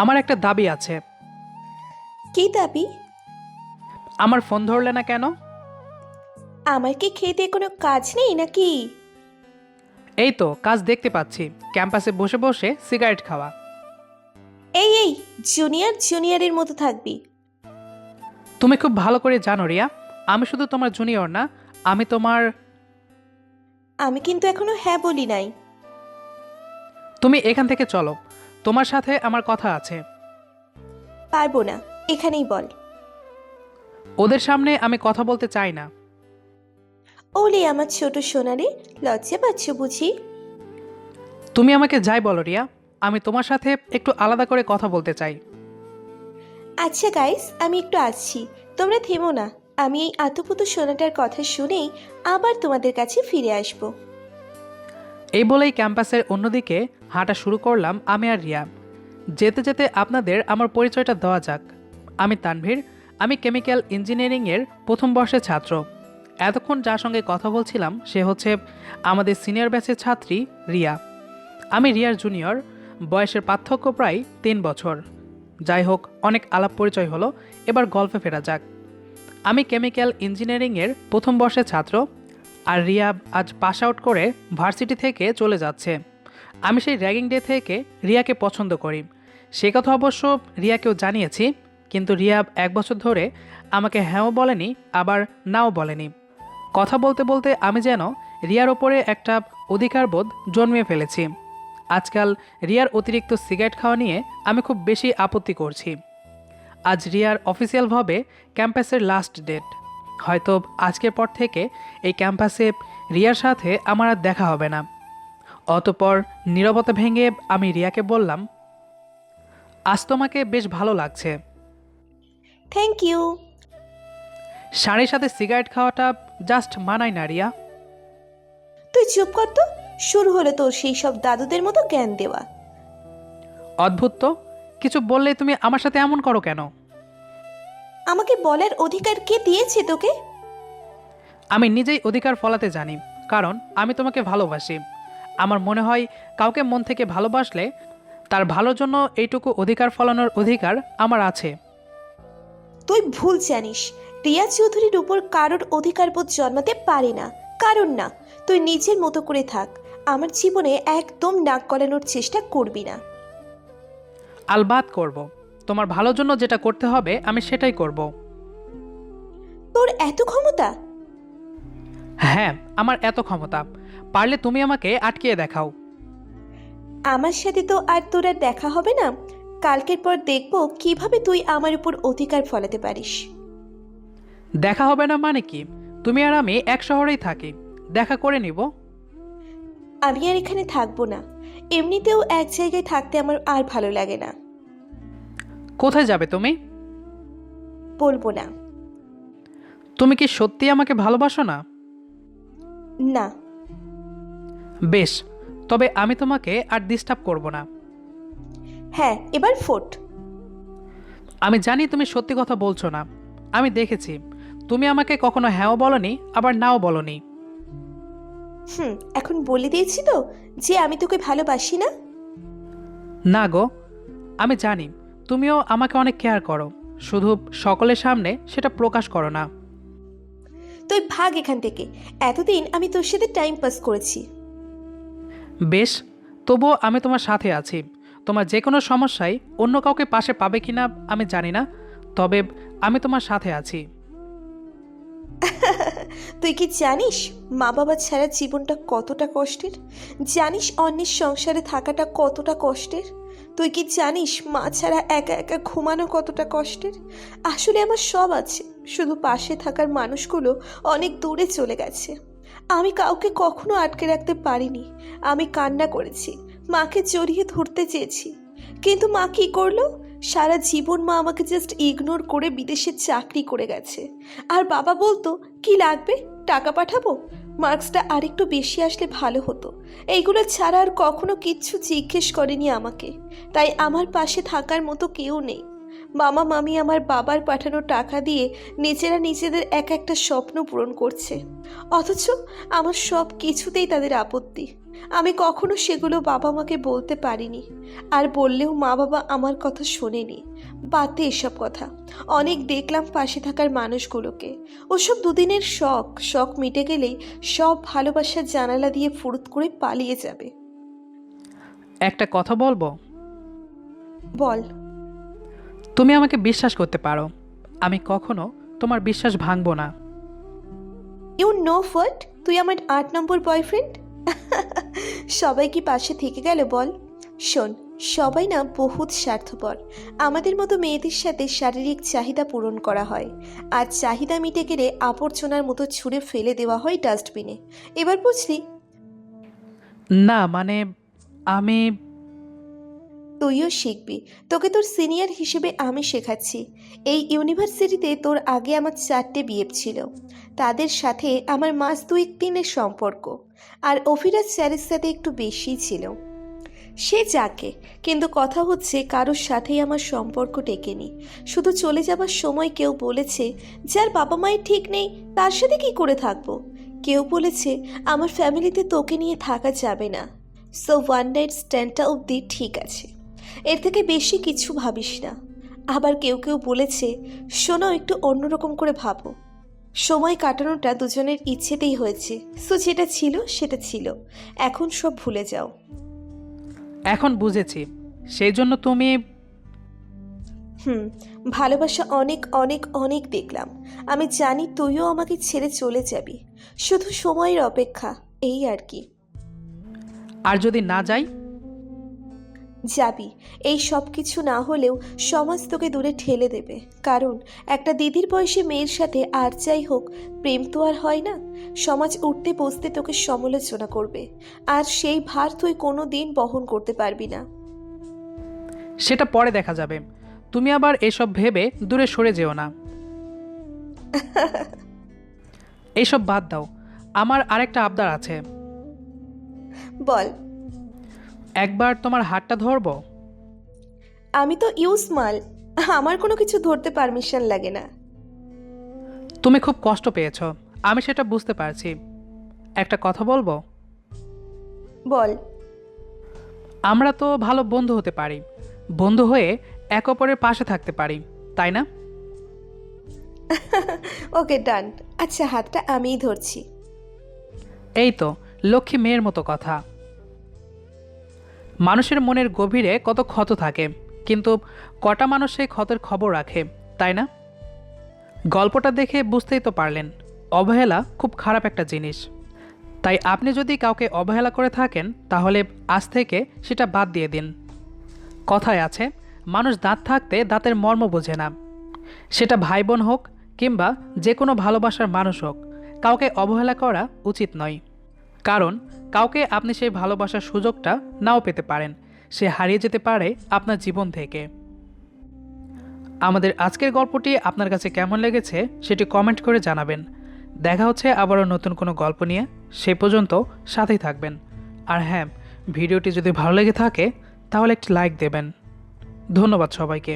আমার একটা দাবি আছে। কি দাবি? আমার ফোন ধরলে না কেন? আমার কি খেতে কোনো কাজ নেই নাকি? এই তো কাজ দেখতে পাচ্ছি, ক্যাম্পাসে বসে বসে সিগারেট খাওয়া। এই এই, জুনিয়র জুনিয়রের মতো থাকবি। তুমি খুব ভালো করে জানো রিয়া, আমি শুধু তোমার জুনিয়র না, আমি তোমার। আমি কিন্তু এখনো হ্যাঁ বলি নাই। তুমি এখান থেকে চলো, তোমার সাথে আমার কথা আছে। পারবো না, এখানেই বল। ওদের সামনে আমি কথা বলতে চাই না। ওলে আমার ছোট সোনারে, লজ্জা পাচ্ছ বুঝি? তুমি আমাকে যাই বলো রিয়া, আমি তোমার সাথে একটু আলাদা করে কথা বলতে চাই। আচ্ছা গাইস, আমি একটু আসছি, তোমরা থেমো না। আমি এই আতুপুতু সোনাটার কথা শুনেই আবার তোমাদের কাছে ফিরে আসব। এই বলেই ক্যাম্পাসের অন্যদিকে হাঁটা শুরু করলাম আমি আর রিয়া। যেতে যেতে আপনাদের আমার পরিচয়টা দেওয়া যাক। আমি তানভীর, আমি কেমিক্যাল ইঞ্জিনিয়ারিংয়ের প্রথম বর্ষের ছাত্র। এতক্ষণ যার সঙ্গে কথা বলছিলাম সে হচ্ছে আমাদের সিনিয়র ব্যাচের ছাত্রী রিয়া। আমি রিয়ার জুনিয়র, বয়সের পার্থক্য প্রায় 3 বছর। যাই হোক, অনেক আলাপ পরিচয় হলো, এবার গল্পে ফেরা যাক। আমি কেমিক্যাল ইঞ্জিনিয়ারিংয়ের প্রথম বর্ষের ছাত্র, আর রিয়া আজ পাস আউট করে ভার্সিটি থেকে চলে যাচ্ছে। আমি সেই র্যাগিং ডে থেকে রিয়াকে পছন্দ করি, সে কথা অবশ্য রিয়াকেও জানিয়েছি, কিন্তু রিয়া 1 বছর ধরে আমাকে হ্যাঁও বলেনি আবার নাও বলেনি। কথা বলতে বলতে আমি যেন রিয়ার ওপরে একটা অধিকারবোধ জন্মিয়ে ফেলেছি। আজকাল রিয়ার অতিরিক্ত সিগারেট খাওয়া নিয়ে আমি খুব বেশি আপত্তি করছি। আজ রিয়ার অফিসিয়ালভাবে ক্যাম্পাসের লাস্ট ডেট। হয়তো আজকের পর থেকে এই ক্যাম্পাসে রিয়ার সাথে আমার আর দেখা হবে না। অতঃপর নীরবতা ভেঙে আমি রিয়াকে বললাম, আজ তোমাকে বেশ ভালো লাগছে। Thank you. শাড়ির সাথে সিগারেট খাওয়াটা জাস্ট মানায় না রিয়া। তুই চুপ কর তো। শুরু হলো তোর সেই সব দাদুদের মতো জ্ঞান দেওয়া। অদ্ভুত তো, কিছু বললে তুমি আমার সাথে এমন করো কেন? আমাকে বলার অধিকার কে দিয়েছে তোকে? আমি নিজেই অধিকার ফলাতে জানি, কারণ আমি তোমাকে ভালোবাসি। আমার মনে হয় কাউকে মন থেকে ভালোবাসলে তার ভালোর জন্য এইটুকু অধিকার ফলানোর অধিকার আমার আছে। তুই ভুল জানিস। রিয়া চৌধুরীর উপর কারোর অধিকারবোধ জন্মাতে পারে না। কারণ না, তুই নিজের মতো করে থাক। আমার জীবনে একদম নাক গলানোর চেষ্টা করবি না। আলবাত করব, তোমার ভালোর জন্য যেটা করতে হবে আমি সেটাই করব। তোর এত ক্ষমতা? হ্যাঁ, আমার এত ক্ষমতা, পারলে তুমি আমাকে আটকিয়ে দেখাও। আমার সাথে তো আর তোর আর দেখা হবে না। কালকের পর দেখব কিভাবে তুই আমার উপর অধিকার ফলাতে পারিস। দেখা হবে না মানে কি? তুমি আর আমি এক শহরেই থাকি, দেখা করে নিব। আমি আর এখানে থাকবো না। এমনিতেও এক জায়গায় থাকতে আমার আর ভালো লাগে না। কোথায় যাবে তুমি? বলবো না। তুমি কি সত্যি আমাকে ভালোবাসো না? না। বেশ, তবে আমি তোমাকে আর ডিস্টার্ব করব না। হ্যাঁ, এবার ফোট। আমি জানি তুমি সত্যি কথা বলছো না, আমি দেখেছি। তুমি আমাকে কখনো হ্যাঁও বলনি আবার নাও বলনি। এখন বলে দিয়েছি তো যে আমি তোকে ভালোবাসি না। না গো, আমি জানি তুমিও আমাকে অনেক কেয়ার করো, শুধু সকলের সামনে সেটা প্রকাশ করো না। তুই ভাগ এখান থেকে। এতদিন আমি তোর সাথে টাইম পাস করেছি। বেশ, তবুও আমি তোমার সাথে আছি। তোমার যে কোনো সমস্যায় অন্য কাউকে পাশে পাবে কিনা আমি জানি না, তবে আমি তোমার সাথে আছি। তুই কি জানিস মা বাবা ছাড়া জীবনটা কতটা কষ্টের? জানিস অন্যের সংসারে থাকাটা কতটা কষ্টের? তুই কি জানিস মা ছাড়া একা একা ঘুমানো কতটা কষ্টের? আসলে আমার সব আছে, শুধু পাশে থাকার মানুষগুলো অনেক দূরে চলে গেছে। আমি কাউকে কখনো আটকে রাখতে পারিনি। আমি কান্না করেছি, মাকে জড়িয়ে ধরতে চেয়েছি, কিন্তু মা কি করলো? সারা জীবন মা আমাকে জাস্ট ইগনোর করে বিদেশে চাকরি করে গেছে। আর বাবা বলতো, কি লাগবে, টাকা পাঠাবো, মার্কসটা আরেকটু বেশি আসলে ভালো হতো। এইগুলো ছাড়া আর কখনো কিচ্ছু জিজ্ঞেস করেনি আমাকে। তাই আমার পাশে থাকার মতো কেউ নেই। মামা মামি আমার বাবার পাঠানো টাকা দিয়ে নিজেরা নিজেদের এক একটা স্বপ্ন পূরণ করছে, অথচ আমার সব কিছুতেই তাদের আপত্তি। আমি কখনো সেগুলো বাবা মাকে বলতে পারিনি, আর বললেও মা বাবা আমার কথা শোনেনি। বাদ দে এসব কথা। অনেক দেখলাম পাশে থাকার মানুষগুলোকে, ওসব দুদিনের শখ, শখ মিটে গেলেই সব ভালোবাসার জানালা দিয়ে ফুরুত করে পালিয়ে যাবে। একটা কথা বলবো? বল। তুমি আমাকে বিশ্বাস করতে পারো, আমি কখনো তোমার বিশ্বাস ভাঙবো না। ইউ নো হোয়াট, তুই আমার 8 নম্বর বয়ফ্রেন্ড। সবাই কি পাশে থেকে গেল বল? শোন, সবাই না বহুত স্বার্থপর। আমাদের মতো মেয়েদের সাথে শারীরিক চাহিদা পূরণ করা হয়, আর চাহিদা মিটে গেলে আবর্জনার মতো ছুঁড়ে ফেলে দেওয়া হয় ডাস্টবিনে। এবার বুঝলি? না মানে আমি তুইও শিখবি, তোকে তোর সিনিয়র হিসেবে আমি শেখাচ্ছি। এই ইউনিভার্সিটিতে তোর আগে আমার 4টে বিএফ ছিল, তাদের সাথে আমার মাস 2-3-এর সম্পর্ক, আর অভিরাজ স্যারের সাথে একটু বেশিই ছিল। সে যাকে, কিন্তু কথা হচ্ছে কারোর সাথেই আমার সম্পর্ক টেকেনি। শুধু চলে যাবার সময় কেউ বলেছে যার বাবা মায়ের ঠিক নেই তার সাথে কি করে থাকবো। কেউ বলেছে আমার ফ্যামিলিতে তোকে নিয়ে থাকা যাবে না, সো ওয়ান নাইট স্ট্যান্ডটা অবধি ঠিক আছে, এর থেকে বেশি কিছু ভাবিস না। আবার কেউ কেউ বলেছে শোনো, একটু অন্যরকম করে ভাবো। সময় কাটানোটা দুজনের ইচ্ছেতেই হয়েছে, সো যেটা ছিল সেটা ছিল, এখন সব ভুলে যাও। এখন বুঝেছি, সেই জন্য তুমি ভালোবাসা অনেক অনেক অনেক দেখলাম। আমি জানি তুইও আমাকে ছেড়ে চলে যাবি, শুধু সময়ের অপেক্ষা, এই আর কি। আর যদি না যাই? যাবি। এই সব কিছু না হলেও সমাজ তোকে দূরে ঠেলে দেবে, কারণ একটা দিদির বয়সী মেয়ের সাথে আর যাই হোক, প্রেম তো আর হয় না। সমাজ উঠতে বসতে তোকে সমালোচনা করবে, আর সেই ভার তুই কোনো দিন বহন করতে পারবি না। সেটা পরে দেখা যাবে, তুমি আবার এসব ভেবে দূরে সরে যেও না। এইসব বাদ দাও, আমার আরেকটা আবদার আছে। বল। একবার তোমার হাতটা ধরবো? আমি তো ইউজ মাল, আমার কোনো কিছু ধরতে পারমিশন লাগে না। তুমি খুব কষ্ট পেয়েছ, আমি সেটা বুঝতে পারছি। একটা কথা বলবো? বল। আমরা তো ভালো বন্ধু হতে পারি, বন্ধু হয়ে এক অপরের পাশে থাকতে পারি, তাই না? ওকে ডান। আচ্ছা, হাতটা আমিই ধরছি। এই তো লক্ষ্মী মেয়ের মতো কথা। মানুষের মনের গভীরে কত ক্ষত থাকে, কিন্তু কটা মানুষ সেই ক্ষতের খবর রাখে, তাই না? গল্পটা দেখে বুঝতেই তো পারলেন, অবহেলা খুব খারাপ একটা জিনিস। তাই আপনি যদি কাউকে অবহেলা করে থাকেন তাহলে আজ থেকে সেটা বাদ দিয়ে দিন। কথায় আছে, মানুষ দাঁত থাকতে দাঁতের মর্ম বোঝে না। সেটা ভাই বোন হোক কিংবা যে কোনো ভালোবাসার মানুষ হোক, কাউকে অবহেলা করা উচিত নয়। কারণ কাউকে আপনি সেই ভালোবাসার সুযোগটা নাও পেতে পারেন, সে হারিয়ে যেতে পারে আপনার জীবন থেকে। আমাদের আজকের গল্পটি আপনার কাছে কেমন লেগেছে সেটি কমেন্ট করে জানাবেন। দেখা হচ্ছে আবারও নতুন কোনো গল্প নিয়ে, সে পর্যন্ত সাথেই থাকবেন। আর হ্যাঁ, ভিডিওটি যদি ভালো লেগে থাকে তাহলে একটি লাইক দেবেন। ধন্যবাদ সবাইকে।